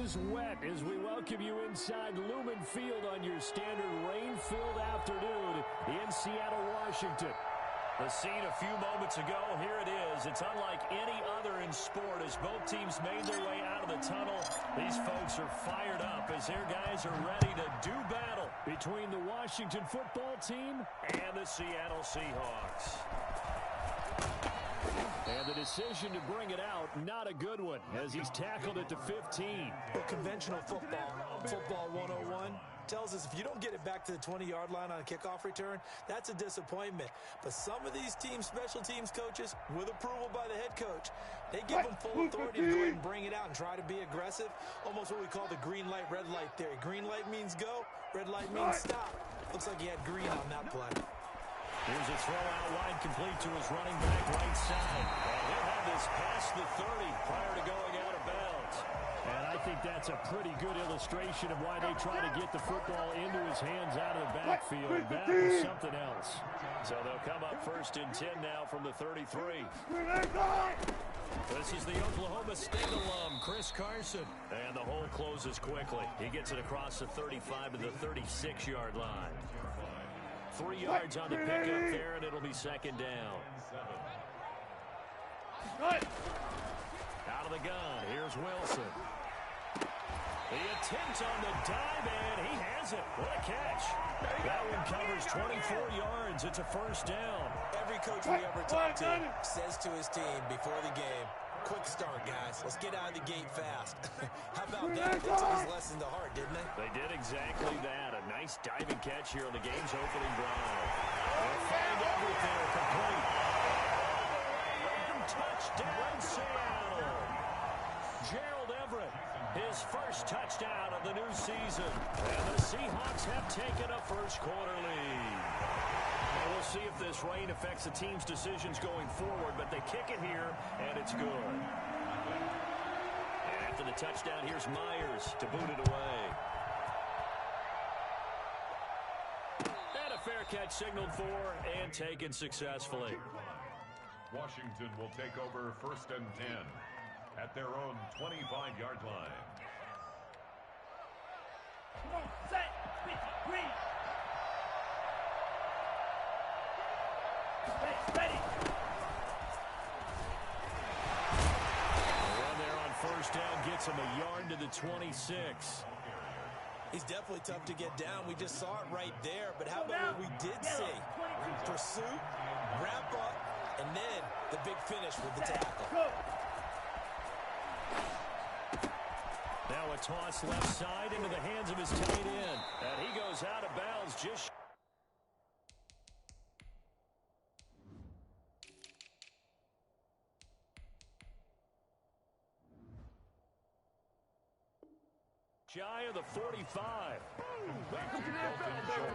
Is wet as we welcome you inside Lumen Field on your standard rain-filled afternoon in Seattle, Washington. The scene a few moments ago, here it is. It's unlike any other in sport as both teams made their way out of the tunnel. These folks are fired up as their guys are ready to do battle between the Washington football team and the Seattle Seahawks. And the decision to bring it out, not a good one, as he's tackled it to 15. Well, conventional football 101, tells us if you don't get it back to the 20-yard line on a kickoff return, that's a disappointment. But some of these special teams coaches, with approval by the head coach, they give them full authority to go ahead and bring it out and try to be aggressive. Almost what we call the green light, red light theory. Green light means go, red light means stop. Looks like he had green on that play. Here's a throw out wide, complete to his running back right side. And he'll have this past the 30 prior to going out of bounds. And I think that's a pretty good illustration of why they try to get the football into his hands out of the backfield. That was something else. So they'll come up 1st and 10 now from the 33. This is the Oklahoma State alum, Chris Carson. And the hole closes quickly. He gets it across the 35 to the 36-yard line. 3 yards on the pickup there, and it'll be 2nd down. Out of the gun, here's Wilson. The attempt on the dive, and he has it. What a catch. That one covers 24 yards. It's a 1st down. Every coach we ever talk to says to his team before the game, quick start, guys. Let's get out of the gate fast. How about that? They took his lesson to heart, didn't they? They did exactly that. A nice diving catch here on the game's opening drive. They'll find everything complete. Touchdown, Seattle. Gerald Everett, his first touchdown of the new season. And the Seahawks have taken a first-quarter lead. And we'll see if this rain affects the team's decisions going forward, but they kick it here, and it's good. And after the touchdown, here's Myers to boot it away. And a fair catch signaled for and taken successfully. Washington will take over 1st and 10 at their own 25-yard line. Come on, set, 50, green. Ready. The run there on 1st down gets him a yard to the 26. He's definitely tough to get down. We just saw it right there. But how about what we did see? Pursuit, wrap up, and then the big finish with the tackle. Now a toss left side into the hands of his tight end. And he goes out of bounds just... shy of the 45. Welcome to the NFL.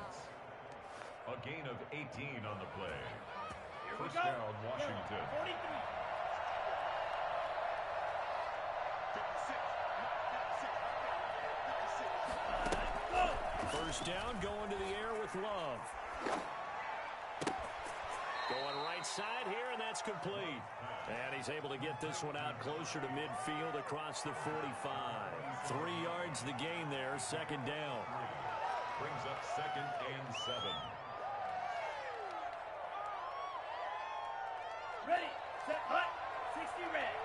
A gain of 18 on the play. 1st down, Washington. 43. First down, going to the air with Love. Going right side here, and that's complete. And he's able to get this one out closer to midfield across the 45. 3 yards the gain there, 2nd down. Brings up 2nd and 7. Ready, set, hut, 60 red,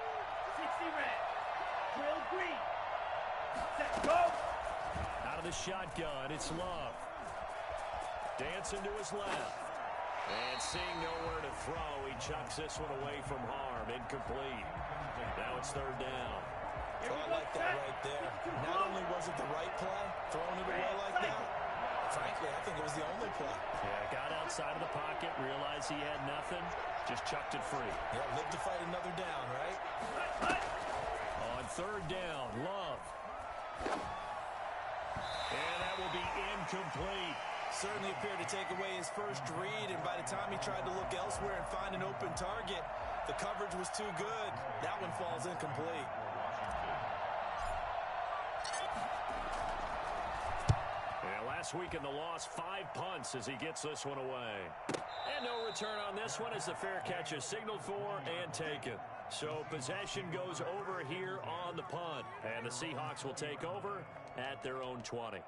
60 red, drill green, set, go. Out of the shotgun, it's Love. Dancing to his left. And seeing nowhere to throw, he chucks this one away from harm. Incomplete. Now it's 3rd down. Oh, I like that right there. Not only was it the right play, throwing it away like that, frankly, I think it was the only play. Yeah, got outside of the pocket, realized he had nothing, just chucked it free. Yeah, live to fight another down, right? On 3rd down, Love. And that will be incomplete. Certainly appeared to take away his first read, and by the time he tried to look elsewhere and find an open target, the coverage was too good. That one falls incomplete. Yeah, last week in the loss, 5 punts as he gets this one away. And no return on this one as the fair catch is signaled for and taken. So possession goes over here on the punt. And the Seahawks will take over at their own 20.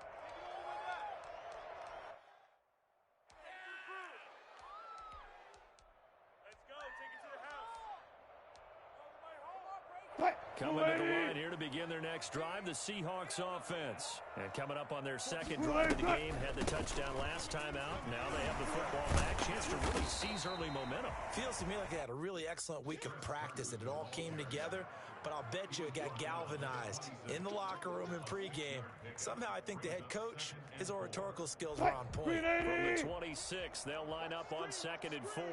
Coming to the line here to begin their next drive, the Seahawks offense. And coming up on their second drive of the game, had the touchdown last time out. Now they have the football back. Chance to really seize early momentum. Feels to me like they had a really excellent week of practice and it all came together, but I'll bet you it got galvanized in the locker room in pregame. Somehow I think the head coach, his oratorical skills were on point. From the 26, they'll line up on 2nd and 4.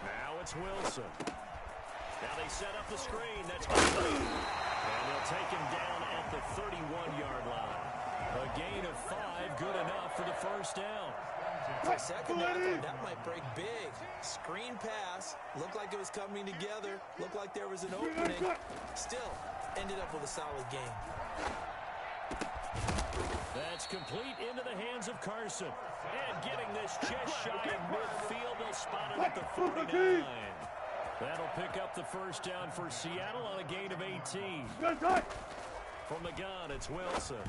Now it's Wilson. Now they set up the screen. That's complete. And they'll take him down at the 31-yard line. A gain of 5, good enough for the first down. For a second, I thought that might break big. Screen pass. Looked like it was coming together. Looked like there was an opening. Still, ended up with a solid game. That's complete into the hands of Carson. And getting this just shy of midfield, they'll spot it at the 49. That'll pick up the first down for Seattle on a gain of 18. From the gun, it's Wilson.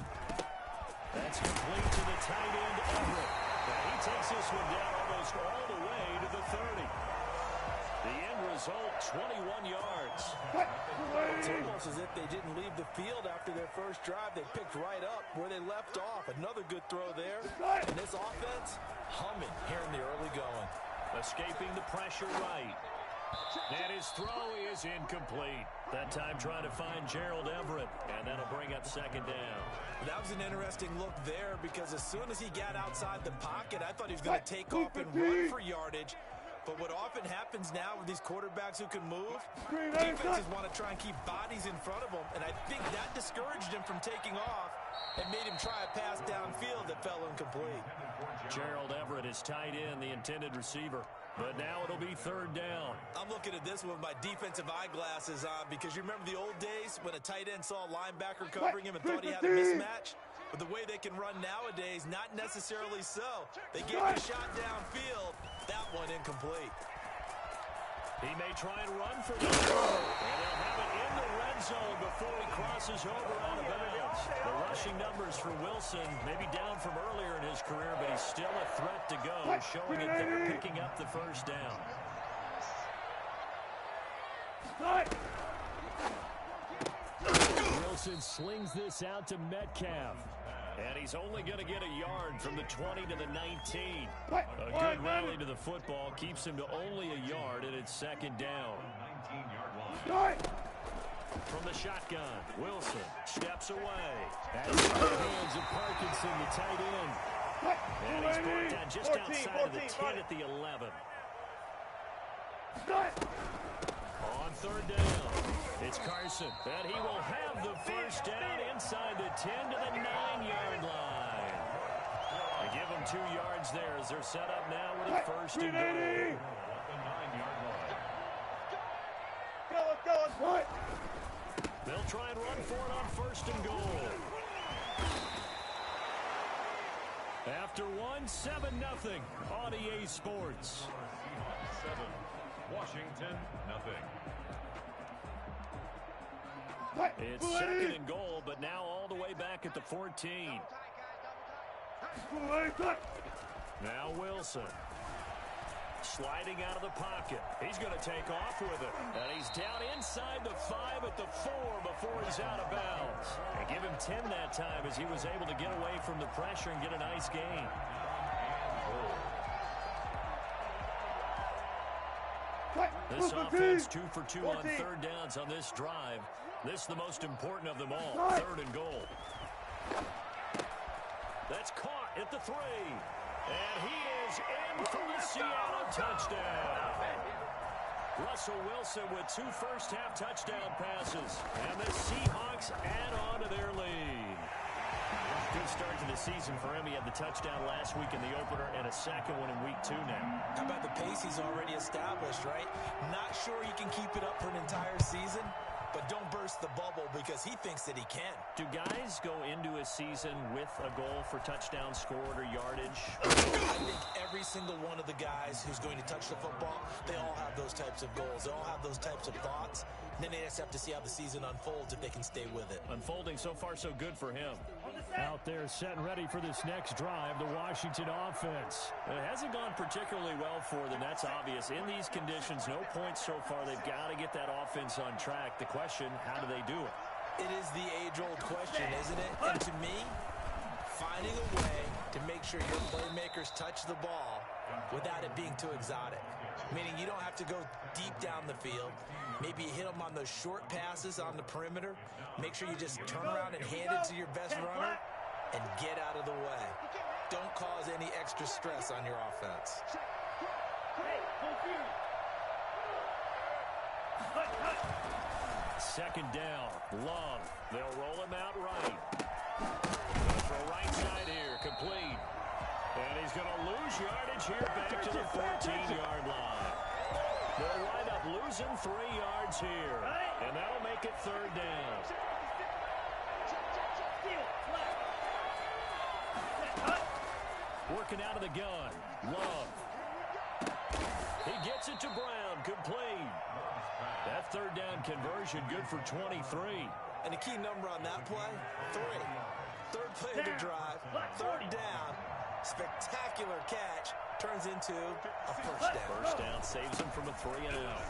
That's complete to the tight end, Everett. And he takes this one down almost all the way to the 30. The end result, 21 yards. It's almost as if they didn't leave the field after their first drive. They picked right up where they left off. Another good throw there. And this offense, humming here in the early going. Escaping the pressure right. And his throw is incomplete. That time trying to find Gerald Everett. And that'll bring up 2nd down. That was an interesting look there because as soon as he got outside the pocket, I thought he was going to take off and run for yardage. But what often happens now with these quarterbacks who can move, defenses want to try and keep bodies in front of them. And I think that discouraged him from taking off and made him try a pass downfield that fell incomplete. Gerald Everett is tied in, the intended receiver. But now it'll be 3rd down. I'm looking at this one with my defensive eyeglasses on because you remember the old days when a tight end saw a linebacker covering him and thought he had a mismatch? But the way they can run nowadays, not necessarily so. They gave him a shot downfield. That one incomplete. He may try and run for the goal. And they'll have it in the red zone before he crosses over out of bounds. The rushing numbers for Wilson may be down from earlier in his career, but he's still a threat to go, showing that they're picking up the first down. Wilson slings this out to Metcalf. And he's only going to get a yard from the 20 to the 19. A good rally to the football keeps him to only a yard, and it's 2nd down. 19-yard line. From the shotgun, Wilson steps away. And in the hands of Parkinson, the tight end. And he's brought down just outside of the 10 at the 11. On 3rd down, it's Carson. And he will have the first down inside the 10 to the 9-yard line. They give him 2 yards there as they're set up now with a 1st and goal. Go. They'll try and run for it on 1st and goal. After 7-0 on EA Sports. 7, Washington, nothing. It's 2nd and goal, but now all the way back at the 14. Now Wilson. Sliding out of the pocket. He's going to take off with it. And he's down inside the 5 at the 4 before he's out of bounds. And give him 10 that time as he was able to get away from the pressure and get a nice gain. This offense 2 for 2 on 3rd downs on this drive. This is the most important of them all. 3rd and goal. That's caught at the 3. And he is in for the Seattle touchdown. Russell Wilson with 2 first-half touchdown passes. And the Seahawks add on to their lead. Good start to the season for him. He had the touchdown last week in the opener and a second one in week 2 now. How about the pace he's already established, right? Not sure he can keep it up for an entire season, but don't burst the bubble because he thinks that he can. Do guys go into a season with a goal for touchdown scored or yardage? I think every single one of the guys who's going to touch the football, they all have those types of goals. They all have those types of thoughts. And then they just have to see how the season unfolds if they can stay with it. Unfolding so far so good for him. Out there set and ready for this next drive, the Washington offense. It hasn't gone particularly well for them. That's obvious. In these conditions, no points so far. They've got to get that offense on track. The question, how do they do it? It is the age-old question, isn't it? And to me, finding a way to make sure your playmakers touch the ball without it being too exotic. Meaning you don't have to go deep down the field. Maybe you hit them on those short passes on the perimeter. Make sure you just turn around and hand it to your best runner and get out of the way. Don't cause any extra stress on your offense. Second down, Love. They'll roll him out right. Throw right side here, complete. And he's going to lose yardage here back to the 14-yard line. They'll wind up losing 3 yards here. And that'll make it third down. Working out of the gun. Love. He gets it to Brown. Complete. That third down conversion good for 23. And the key number on that play, 3. Third play of the drive, third down. Spectacular catch turns into a first down. First down saves him from a 3-and-out.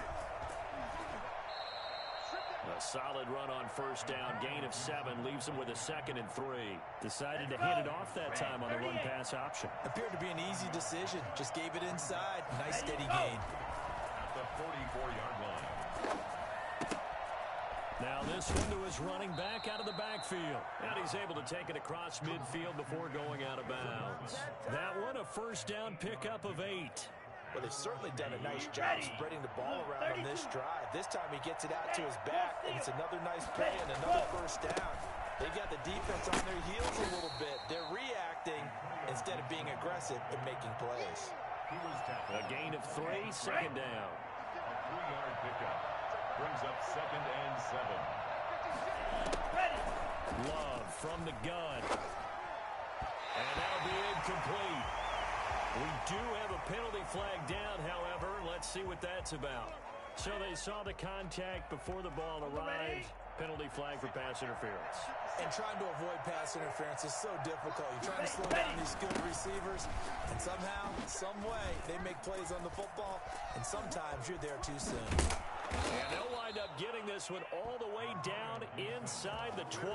A solid run on first down. Gain of 7 leaves him with a 2nd and 3. Decided to hand it off that time on the run-pass option. Appeared to be an easy decision. Just gave it inside. Nice steady gain. At the 44-yard line. Now this one to his running back out of the backfield. And he's able to take it across midfield before going out of bounds. That one a first down pickup of 8. Well, they've certainly done a nice job spreading the ball around on this drive. This time he gets it out to his back, and it's another nice play and another first down. They got the defense on their heels a little bit. They're reacting instead of being aggressive and making plays. A gain of 3, second down. A 3-yard pickup brings up 2nd and 7. Love from the gun. And that'll be incomplete. We do have a penalty flag down, however. Let's see what that's about. So they saw the contact before the ball arrived. Penalty flag for pass interference. And trying to avoid pass interference is so difficult. You're trying to slow down these skilled receivers, and somehow, some way, they make plays on the football, and sometimes you're there too soon. And they'll wind up getting this one all the way down inside the 20.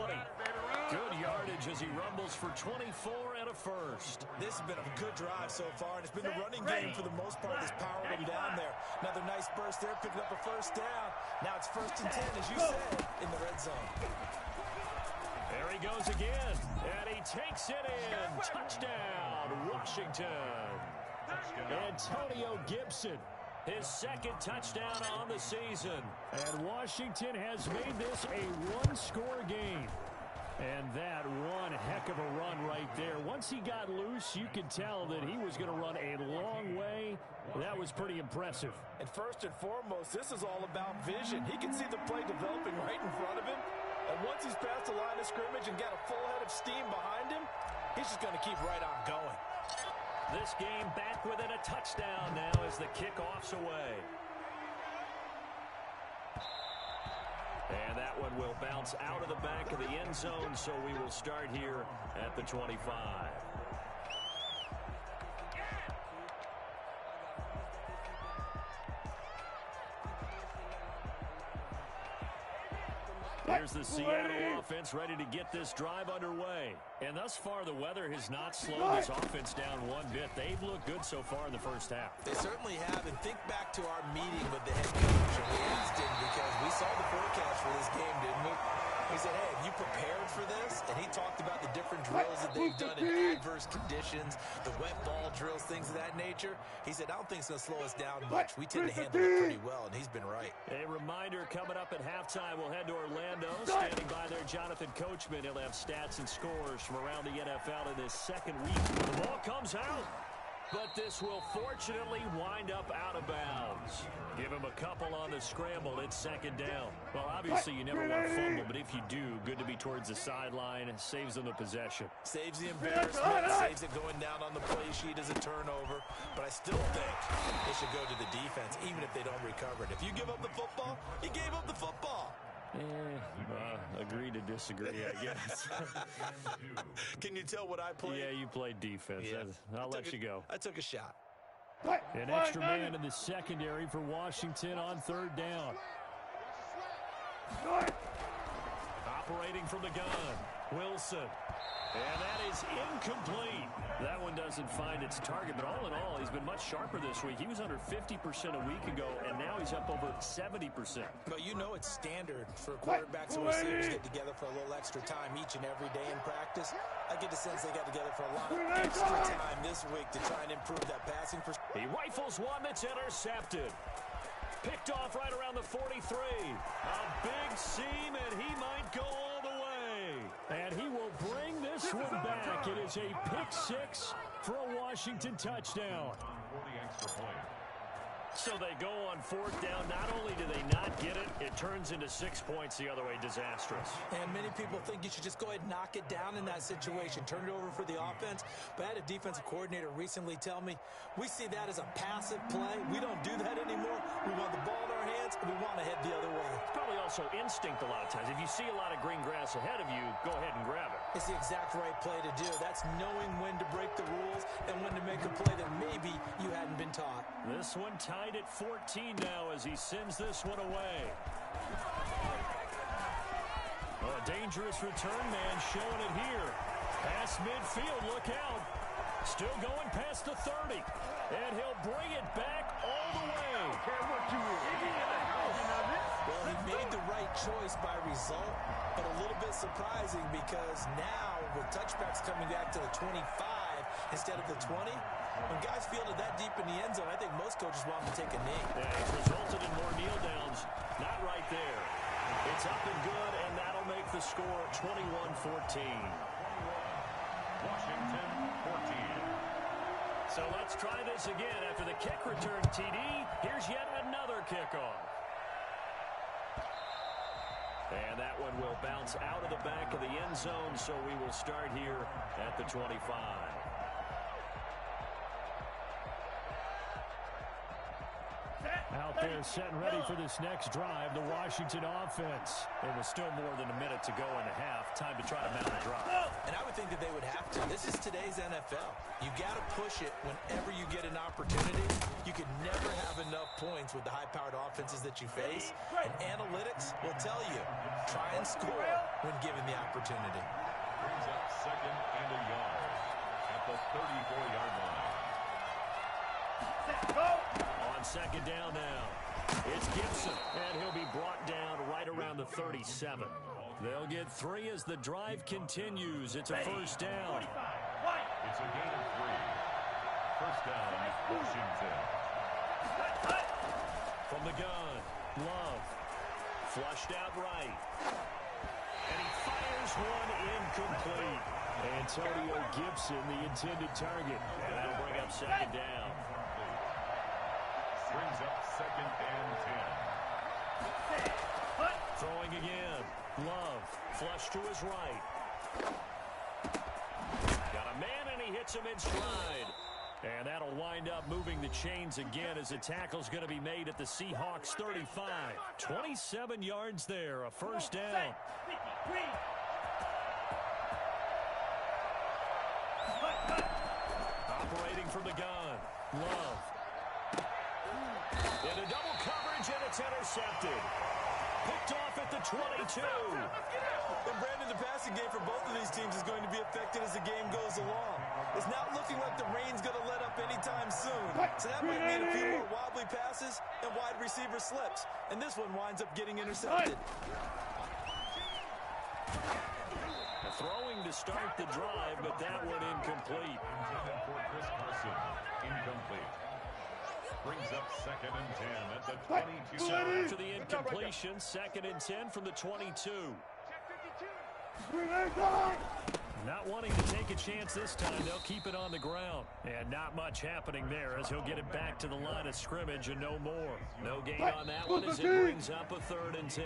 Good yardage as he rumbles for 24 and a first. This has been a good drive so far, and it's been the running game for the most part that's powered him down there. Another nice burst there, picking up a first down. Now it's 1st and 10, as you said, in the red zone. There he goes again, and he takes it in. Touchdown, Washington. Antonio Gibson. His 2nd touchdown on the season. And Washington has made this a 1-score game. And that one heck of a run right there. Once he got loose, you could tell that he was going to run a long way. That was pretty impressive. And first and foremost, this is all about vision. He can see the play developing right in front of him. And once he's past the line of scrimmage and got a full head of steam behind him, he's just going to keep right on going. This game back within a touchdown now as the kickoff's away. And that one will bounce out of the back of the end zone, so we will start here at the 25. Here's the Seattle offense ready to get this drive underway. And thus far, the weather has not slowed this offense down one bit. They've looked good so far in the first half. They certainly have. And think back to our meeting with the head coach. And we asked him because we saw the forecast for this game, didn't we? He said, hey, have you prepared for this? And he talked about the different drills that they've done in adverse conditions, the wet ball drills, things of that nature. He said, I don't think it's going to slow us down much. We tend to handle it pretty well, and he's been right. A reminder coming up at halftime, we'll head to Orlando. Standing by there, Jonathan Coachman. He'll have stats and scores from around the NFL in this second week. The ball comes out. but this will fortunately wind up out of bounds. Give him a couple on the scramble. It's second down. Well, obviously you never want to fumble, but if you do, good to be towards the sideline. Saves them the possession. Saves the embarrassment, saves it going down on the play sheet as a turnover. But I still think it should go to the defense, even if they don't recover it. If you give up the football, you gave up the football. Agree to disagree, I guess. Can you tell what I played? Yeah, you played defense. Yeah. I'll let you go. I took a shot. An extra man in the secondary for Washington on third down. Operating from the gun, Wilson. And that is incomplete. That one doesn't find its target, but all in all, he's been much sharper this week. He was under 50% a week ago, and now he's up over 70%. But you know it's standard for quarterbacks and receivers get together for a little extra time each and every day in practice. I get the sense they got together for a lot of extra time this week to try and improve that passing percentage. He rifles one that's intercepted. Picked off right around the 43. A big seam, and he might go all the way. And he will bring this one back. It is a pick six for a Washington touchdown. So they go on fourth down. Not only do they not get it, it turns into 6 points the other way. Disastrous. And many people think you should just go ahead and knock it down in that situation. Turn it over for the offense. But I had a defensive coordinator recently tell me, we see that as a passive play. We don't do that anymore. We want the ball in our hands, and we want to head the other way. It's probably also instinct a lot of times. If you see a lot of green grass ahead of you, go ahead and grab it. It's the exact right play to do. That's knowing when to break the rules and when to make a play that maybe you hadn't been taught. This one tied at 14 now as he sends this one away. A dangerous return man showing it here. Past midfield, look out. Still going past the 30. And he'll bring it back all the way. Well, he made the right choice by result, but a little bit surprising because now with touchbacks coming back to the 25 instead of the 20, when guys fielded that deep in the end zone, I think most coaches want them to take a knee. Yeah, it's resulted in more kneel downs. Not right there. It's up and good, and that'll make the score 21-14. Washington 14. So let's try this again. After the kick return TD, here's yet another kickoff. And that one will bounce out of the back of the end zone, so we will start here at the 25. Out there setting ready for this next drive, the Washington offense. And with still more than a minute to go in the half, time to try to mount a drive. And I would think that they would have to. This is today's NFL. You got to push it whenever you get an opportunity. You can never have enough points with the high-powered offenses that you face. And analytics will tell you, try and score when given the opportunity. Brings up second and a yard at the 34-yard line. On second down now, it's Gibson, and he'll be brought down right around the 37. They'll get 3 as the drive continues. It's a first down. It's a gain of 3. First down, Washington. From the gun, Love. Flushed out right. And he fires one incomplete. Antonio Gibson, the intended target. And that'll bring up second down. Brings up second and 10. Throwing again. Love. Flush to his right. Got a man, and he hits him in stride. And that'll wind up moving the chains again as the tackle's going to be made at the Seahawks 35. 27 yards there, a first down. Operating from the gun. Love. Into double coverage, and it's intercepted. Picked off at the 22. And Brandon, the passing game for both of these teams is going to be affected as the game goes along. It's not looking like the rain's going to let up anytime soon. So that might mean a few more wobbly passes and wide receiver slips. And this one winds up getting intercepted. Throwing to start the drive, but that one incomplete. Intended for Chris Carson. Incomplete. Brings up second and 10 at the 22. So after the incompletion, second and 10 from the 22. Not wanting to take a chance this time, they'll keep it on the ground. And not much happening there as he'll get it back to the line of scrimmage and no more. No gain on that one as it brings up a 3rd and 10.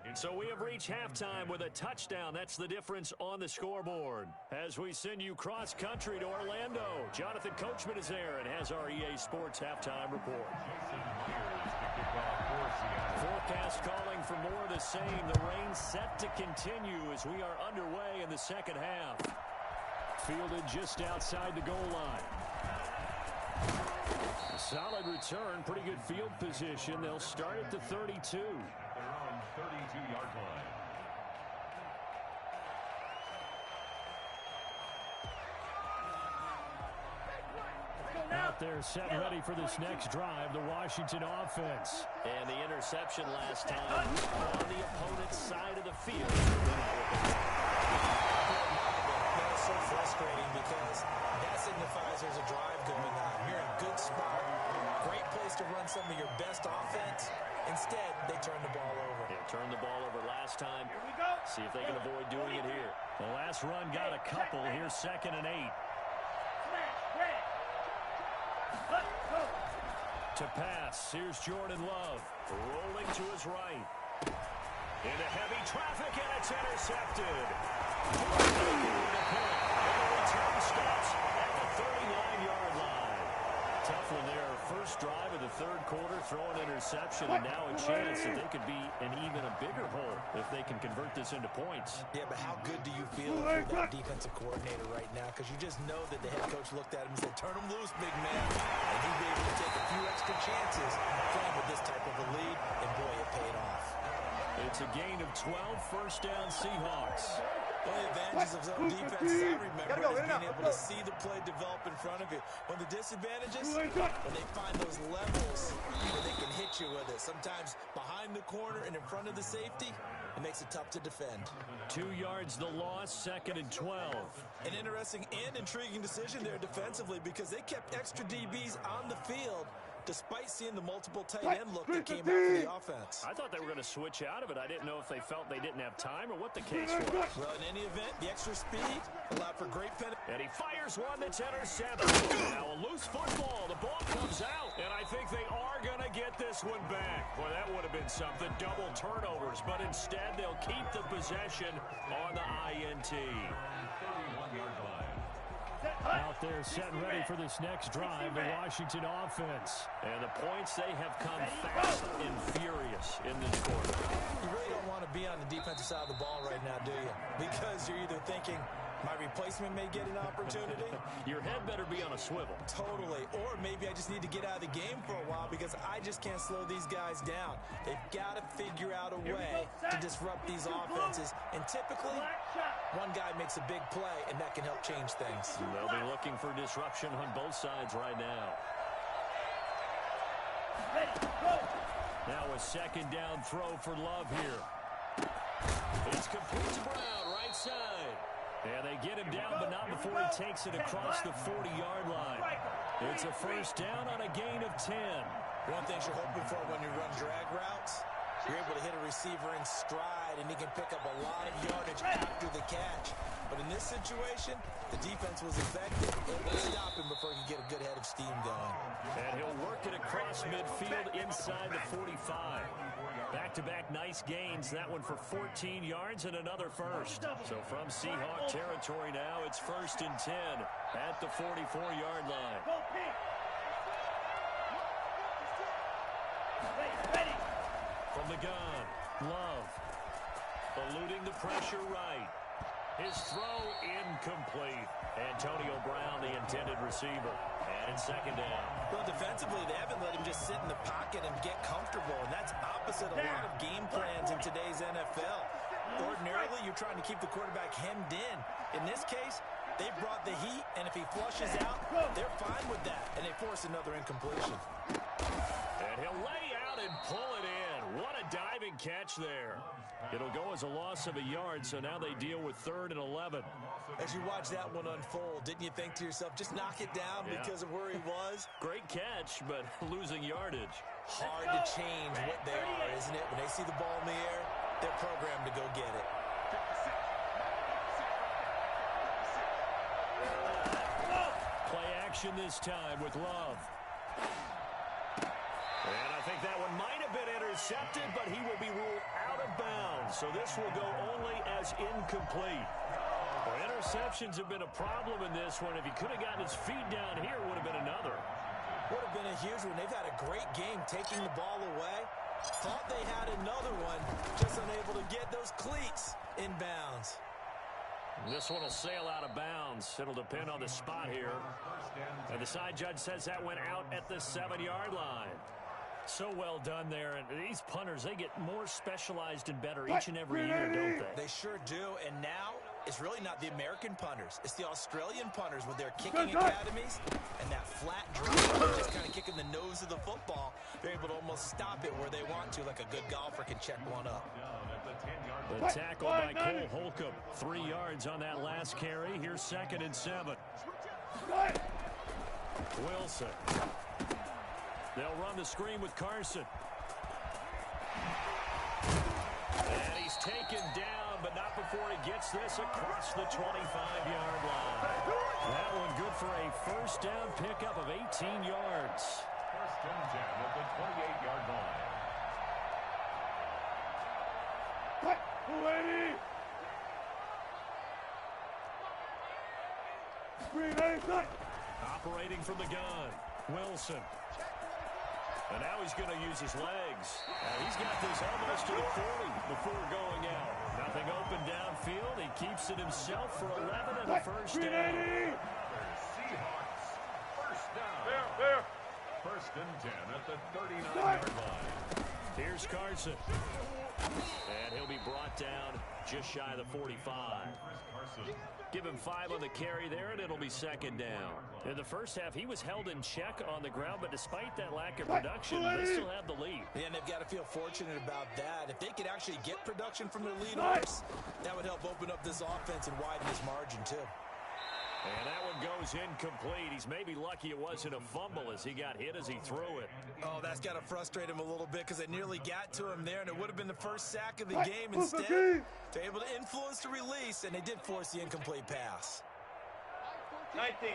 And so we have reached halftime with a touchdown. That's the difference on the scoreboard. As we send you cross-country to Orlando, Jonathan Coachman is there and has our EA Sports halftime report. Forecast calling for more of the same. The rain set to continue as we are underway in the second half. Fielded just outside the goal line. Solid return, pretty good field position. They'll start at the 32. They're on 32-yard line. Out there set and ready for this next drive, the Washington offense. And the interception last time on the opponent's side of the field. That's so frustrating because that signifies there's a drive going on. You're in a good spot. Great place to run some of your best offense. Instead, they turn the ball over. Yeah, turned the ball over last time. See if they can avoid doing it here. The last run got a couple. Here's 2nd and 8. To pass, here's Jordan Love, rolling to his right. Into heavy traffic, and it's intercepted. And the return stops at the 39-yard line. Tough one there. First drive of the 3rd quarter, throwing interception, and now a chance that they could be in even a bigger hole if they can convert this into points. Yeah, but how good do you feel if you're that defensive coordinator right now? Because you just know that the head coach looked at him and said, turn him loose, big man. And he'd be able to take a few extra chances playing with this type of a lead, and boy, it paid off. It's a gain of 12, first down Seahawks. One of the advantages of zone defenses I remember is being able to see the play develop in front of you. One of the disadvantages, when they find those levels where they can hit you with it. Sometimes behind the corner and in front of the safety, it makes it tough to defend. 2 yards the loss, 2nd and 12. An interesting and intriguing decision there defensively because they kept extra DBs on the field despite seeing the multiple tight end look that came out for the offense. I thought they were going to switch out of it. I didn't know if they felt they didn't have time or what the case was. Well, in any event, the extra speed allowed for great penalty. And he fires one that's intercepted. Now a loose football. The ball comes out, and I think they are going to get this one back. Boy, that would have been something. Double turnovers, but instead they'll keep the possession on the INT. 31-yard line. Out there set and ready for this next drive, the Washington offense. And the points, they have come fast and furious in this quarter. You really don't want to be on the defensive side of the ball right now, do you? Because you're either thinking, my replacement may get an opportunity. Your head better be on a swivel. Totally. Or maybe I just need to get out of the game for a while because I just can't slow these guys down. They've got to figure out a way to disrupt these offenses. And typically, one guy makes a big play, and that can help change things. They'll be looking for disruption on both sides right now. Now a 2nd down throw for Love here. It's complete to Brown, right side. Yeah, they get him down, but not before he takes it across the 40-yard line. It's a first down on a gain of 10. One thing you're hoping for when you run drag routes, you're able to hit a receiver in stride, and he can pick up a lot of yardage after the catch. But in this situation, the defense was effective, able to stop him before he could get a good head of steam going. And he'll work it across midfield inside the 45. Back-to-back nice gains. That one for 14 yards and another first. So from Seahawk territory now, it's 1st and 10 at the 44-yard line. From the gun, Love. Eluding the pressure right. His throw incomplete. Antonio Brown, the intended receiver. And it's 2nd down. Well, defensively, they haven't let him just sit in the pocket and get comfortable, and that's opposite a lot of game plans in today's NFL. Ordinarily, you're trying to keep the quarterback hemmed in. In this case, they brought the heat, and if he flushes out, they're fine with that, and they force another incompletion. And he'll lay out and pull it in. What a diving catch there. It'll go as a loss of a yard, so now they deal with 3rd and 11. As you watch that one unfold, didn't you think to yourself, just knock it down because of where he was? Great catch, but losing yardage. Hard to change what they are, isn't it? When they see the ball in the air, they're programmed to go get it. Play action this time with Love. And I think that one might have been intercepted, but he will be ruled out of bounds. So this will go only as incomplete. Well, interceptions have been a problem in this one. If he could have gotten his feet down here, it would have been another. Would have been a huge one. They've had a great game taking the ball away. Thought they had another one, just unable to get those cleats in bounds. This one will sail out of bounds. It'll depend on the spot here. And the side judge says that went out at the 7-yard line. So well done there. And these punters, they get more specialized and better each and every year, don't they? They sure do. And now it's really not the American punters. It's the Australian punters with their kicking academies and that flat drop, just kind of kicking the nose of the football. They're able to almost stop it where they want to, like a good golfer can check one up. The tackle by Cole Holcomb. 3 yards on that last carry. Here's 2nd and 7. Wilson. They'll run the screen with Carson. And he's taken down, but not before he gets this across the 25-yard line. That one good for a first down pickup of 18 yards. First and 10 at the 28-yard line. Operating from the gun, Wilson. And now he's going to use his legs. He's got this almost to the 40 before going out. Nothing open downfield. He keeps it himself for 11 and a first down. Seahawks, first down. First and 10 at the 39-yard line. Here's Carson. And he'll be brought down just shy of the 45. Give him 5 on the carry there, and it'll be 2nd down. In the first half, he was held in check on the ground, but despite that lack of production, they still have the lead. Yeah, and they've got to feel fortunate about that. If they could actually get production from their leaders, that would help open up this offense and widen this margin, too. And that one goes incomplete. He's maybe lucky it wasn't a fumble as he got hit as he threw it. Oh, that's got to frustrate him a little bit because it nearly got to him there, and it would have been the first sack of the game instead. They're able to influence the release, and they did force the incomplete pass. 19.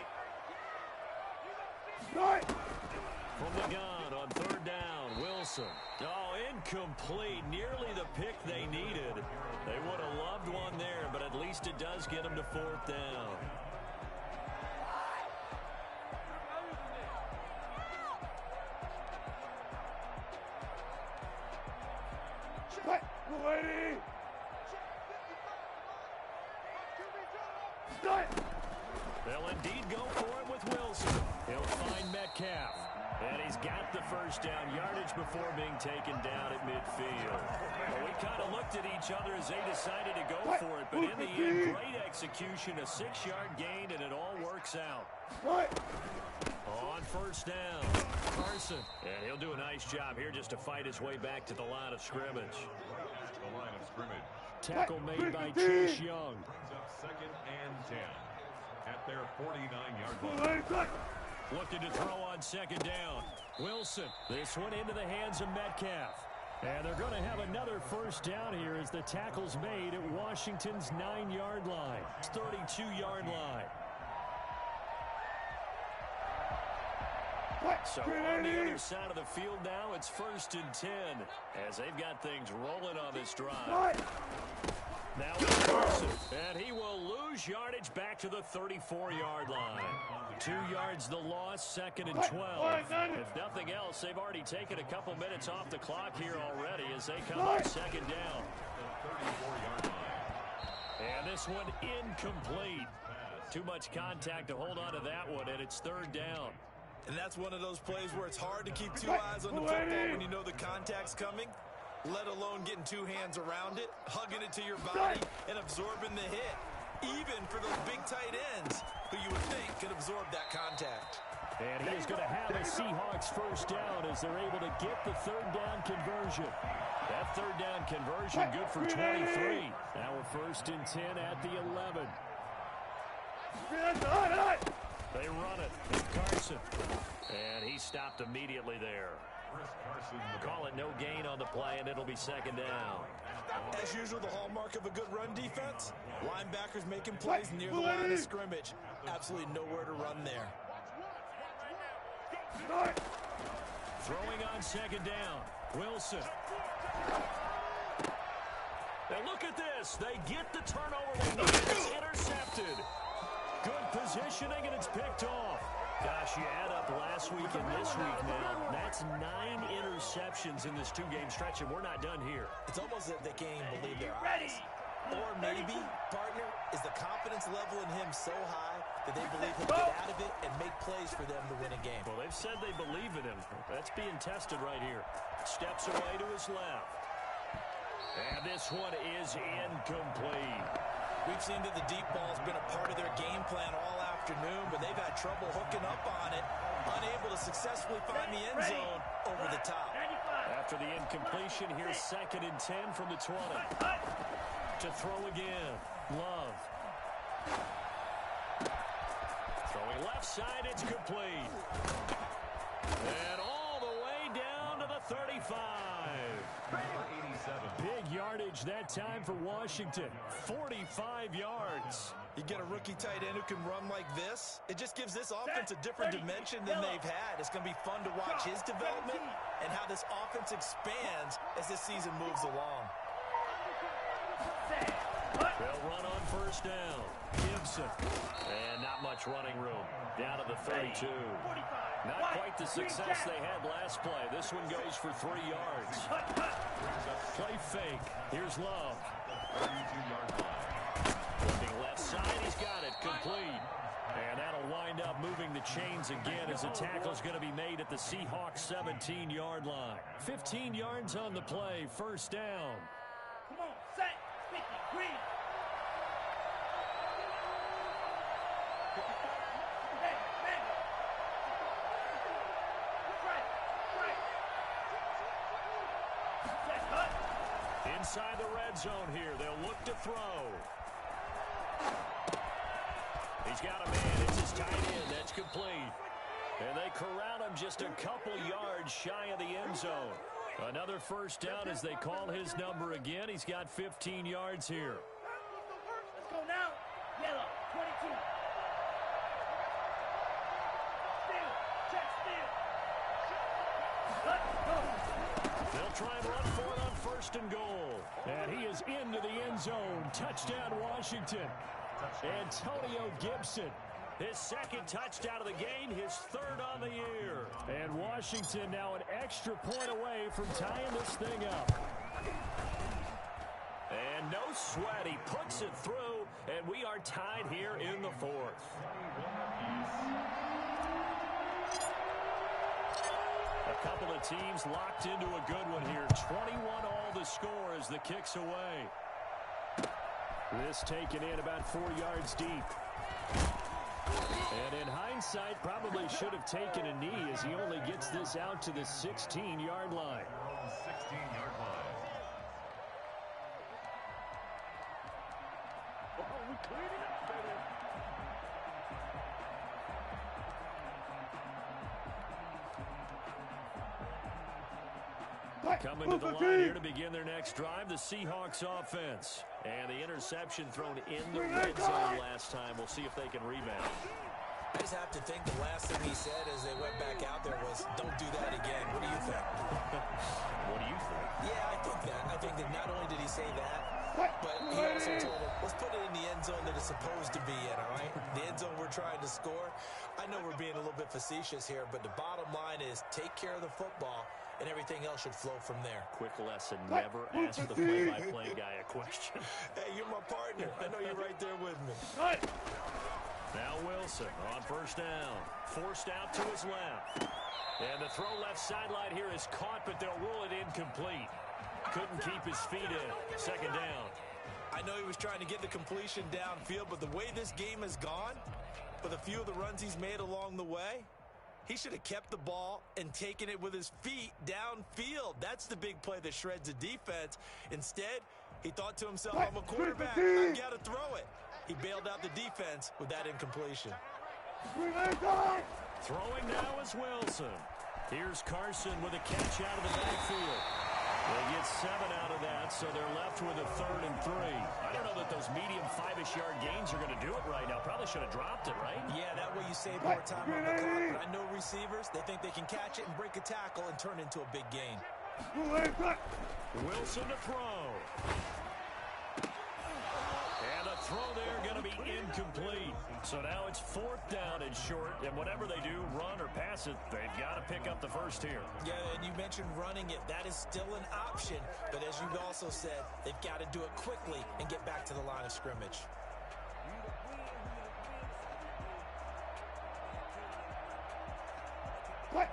From the gun on 3rd down, Wilson. Oh, incomplete. Nearly the pick they needed. They would have loved one there, but at least it does get them to 4th down. They'll indeed go for it with Wilson. He'll find Metcalf. And he's got the first down yardage before being taken down at midfield. Well, we kind of looked at each other as they decided to go for it, but in the end, great execution, a 6-yard gain, and it all works out. On first down, Carson. And he'll do a nice job here just to fight his way back to the line of scrimmage. The line of scrimmage. Tackle made by Chase Young. Brings up 2nd and 10 at their 49-yard line. Looking to throw on 2nd down. Wilson. This one into the hands of Metcalf. And they're going to have another first down here as the tackle's made at Washington's 9-yard line. 32-yard line. So on the other side of the field now, it's 1st and 10 as they've got things rolling on this drive. Now it's Carson, and he will lose yardage back to the 34-yard line. 2 yards the loss, 2nd and 12. If nothing else, they've already taken a couple minutes off the clock here already as they come up 2nd down. And this one incomplete. Too much contact to hold on to that one, and it's 3rd down. And that's one of those plays where it's hard to keep 2 eyes on the football when you know the contact's coming, let alone getting 2 hands around it, hugging it to your body, and absorbing the hit, even for those big tight ends who you would think could absorb that contact. And he is going to have a Seahawks first down as they're able to get the 3rd down conversion. That 3rd down conversion good for 23. Now we're 1st and 10 at the 11. They run it with Carson. And he stopped immediately there. Call it no gain on the play, and it'll be second down. As usual, the hallmark of a good run defense, linebackers making plays near the line of scrimmage. Absolutely nowhere to run there. Throwing on second down, Wilson. And look at this. They get the turnover they need. It's intercepted. Good positioning, and it's picked off. Gosh, you add up last week and this week now. That's 9 interceptions in this 2-game stretch, and we're not done here. It's almost as if they can't even believe their eyes. Or maybe, partner, is the confidence level in him so high that they believe he'll get out of it and make plays for them to win a game. Well, they've said they believe in him. That's being tested right here. Steps away to his left. And this one is incomplete. We've seen that the deep ball's been a part of their game plan all afternoon, but they've had trouble hooking up on it, unable to successfully find the end zone over the top. After the incompletion, here's 2nd and 10 from the 20. To throw again, Love. Throwing left side, it's complete. And all the way down to the 35. Big yardage that time for Washington. 45 yards. You get a rookie tight end who can run like this. It just gives this offense a different dimension than they've had. It's going to be fun to watch his development and how this offense expands as this season moves along. They'll run on first down. Gibson. And not much running room. Down to the 32. Not quite the success they had last play. This one goes for 3 yards. Play fake. Here's Love. 32-yard line. Looking left side. He's got it. Complete. And that'll wind up moving the chains again as the tackle's going to be made at the Seahawks 17-yard line. 15 yards on the play. First down. Come on, set, sticky, green. Inside the red zone here. They'll look to throw. He's got a man. It's his tight end. That's complete. And they corral him just a couple yards shy of the end zone. Another first down as they call his number again. He's got 15 yards here. Let's go now. Yellow, 22. Steal. Check steal. Let's go. They'll try and run for it on first and goal. And he is into the end zone. Touchdown, Washington. Antonio Gibson. His 2nd touchdown of the game, his 3rd on the year. And Washington now an extra point away from tying this thing up. And no sweat, he puts it through, and we are tied here in the 4th. A couple of teams locked into a good one here. 21 all the score as the kick's away. This taken in about 4 yards deep. And in hindsight, probably should have taken a knee as he only gets this out to the 16-yard line. 16-yard line. Coming to the line here to begin their next drive, the Seahawks offense. And the interception thrown in the red zone last time. We'll see if they can rebound. I just have to think the last thing he said as they went back out there was, don't do that again. What do you think? What do you think? Yeah, I think that. I think that not only did he say that, but he also told him, let's put it in the end zone that it's supposed to be in, all right? The end zone we're trying to score. I know we're being a little bit facetious here, but the bottom line is take care of the football, and everything else should flow from there. Quick lesson, never ask the play-by-play guy a question. Hey, you're my partner. I know you're right there with me. Now Wilson on first down. Forced out to his left. And the throw left sideline here is caught, but they'll rule it incomplete. Couldn't keep his feet in. Second down. I know he was trying to get the completion downfield, but the way this game has gone, with a few of the runs he's made along the way, he should have kept the ball and taken it with his feet downfield. That's the big play that shreds the defense. Instead, he thought to himself, I'm a quarterback, I got to throw it. He bailed out the defense with that incompletion. Throwing now is Wilson. Here's Carson with a catch out of the backfield. They get 7 out of that, so they're left with a 3rd and 3. I don't know that those medium 5-ish yard gains are going to do it right now. Probably should have dropped it, right? Yeah, that way you save more time on the clock. But I know receivers, they think they can catch it and break a tackle and turn into a big gain. Wilson to throw. And the throw there going to be incomplete. So now it's 4th down and short, and whatever they do, run or pass it, they've got to pick up the first here. Yeah, and you mentioned running it. That is still an option. But as you've also said, they've got to do it quickly and get back to the line of scrimmage.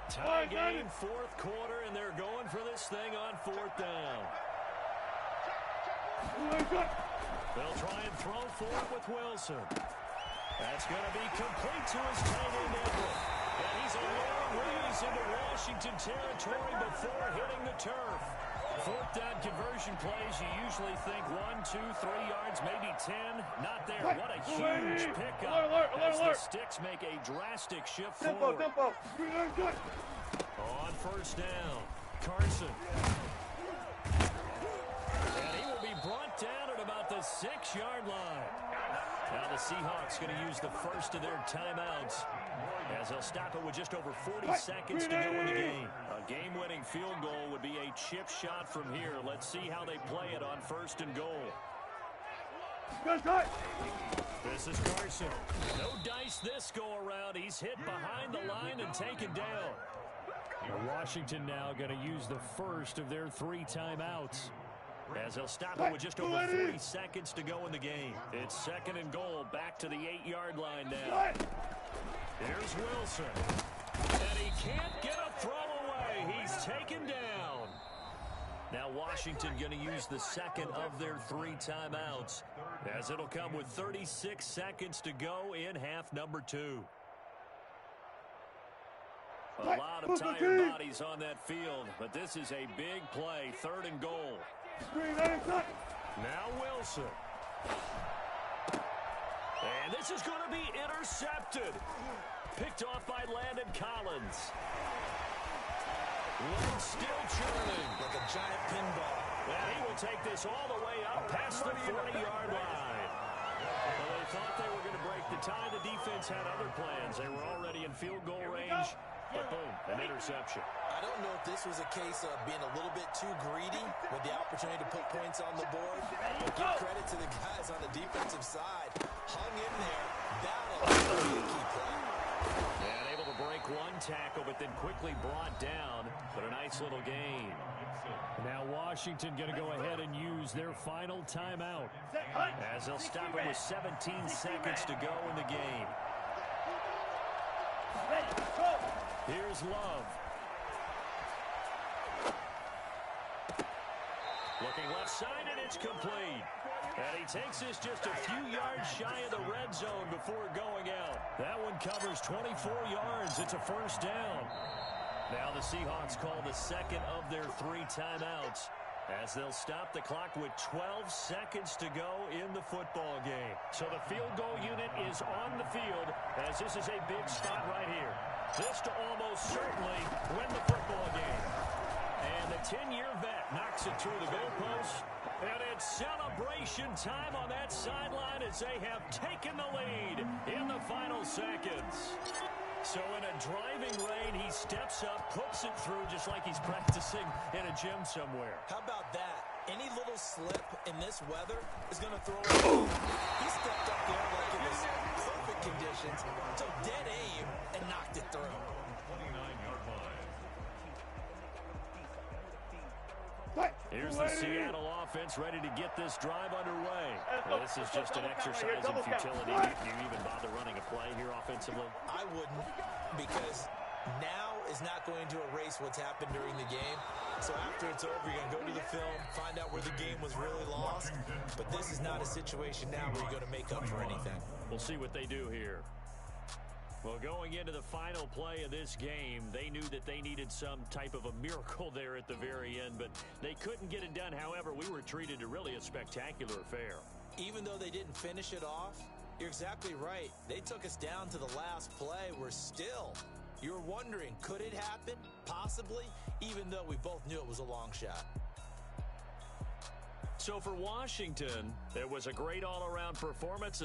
Tie game, 4th quarter, and they're going for this thing on 4th down. They'll try and throw for it with Wilson. That's going to be complete to his tight end, Everett. And he's a long ways into Washington territory before hitting the turf. 4th down conversion plays, you usually think 1, 2, 3 yards, maybe 10. Not there. What a huge pickup as the sticks make a drastic shift forward. On 1st down, Carson. And he will be brought down at about the 6-yard line. Now the Seahawks going to use the first of their timeouts as they'll stop it with just over 40 seconds to go in the game. A game-winning field goal would be a chip shot from here. Let's see how they play it on 1st and goal. This is Carson. No dice this go-around. He's hit behind the line and taken down. Washington now going to use the first of their 3 timeouts as they'll stop it with just over 40 seconds to go in the game. It's 2nd and goal, back to the 8-yard line now. Here's Wilson. And he can't get a throw away. He's taken down. Now Washington going to use the 2nd of their 3 timeouts as it'll come with 36 seconds to go in half number 2. A lot of tired bodies on that field, but this is a big play, 3rd and goal. Now Wilson. And this is going to be intercepted. Picked off by Landon Collins. One still churning. Like a giant pinball. And he will take this all the way up past the 40-yard line. Well, they thought they were going to break the tie. The defense had other plans. They were already in field goal range. But boom, an interception. I don't know if this was a case of being a little bit too greedy with the opportunity to put points on the board. But give credit to the guys on the defensive side. Hung in there. That'll be a key play. And able to break one tackle, but then quickly brought down. But a nice little gain. Now Washington going to go ahead and use their final timeout as they'll stop it with 17 seconds to go in the game. Here's Love. Looking left side, and it's complete. And he takes this just a few yards shy of the red zone before going out. That one covers 24 yards. It's a 1st down. Now the Seahawks call the 2nd of their 3 timeouts as they'll stop the clock with 12 seconds to go in the football game. So the field goal unit is on the field as this is a big spot right here. This to almost certainly win the football game. And the 10-year vet knocks it through the goalpost. And it's celebration time on that sideline as they have taken the lead in the final seconds. So in a driving rain, he steps up, puts it through just like he's practicing in a gym somewhere. How about that? Any little slip in this weather is going to throw it. He stepped up there like it was perfect conditions, took dead aim, and knocked it through. 29-yard line. Here's the Seattle offense ready to get this drive underway. Well, this is just an exercise in futility. Do you even bother running a play here offensively? I wouldn't, because now is not going to erase what's happened during the game. So after it's over, you're going to go to the film, find out where the game was really lost. But this is not a situation now where you're going to make up for anything. We'll see what they do here. Well, going into the final play of this game, they knew that they needed some type of a miracle there at the very end, but they couldn't get it done. However, we were treated to really a spectacular affair. Even though they didn't finish it off, you're exactly right. They took us down to the last play. We're still You're wondering, could it happen? Possibly, even though we both knew it was a long shot. So for Washington, there was a great all-around performance.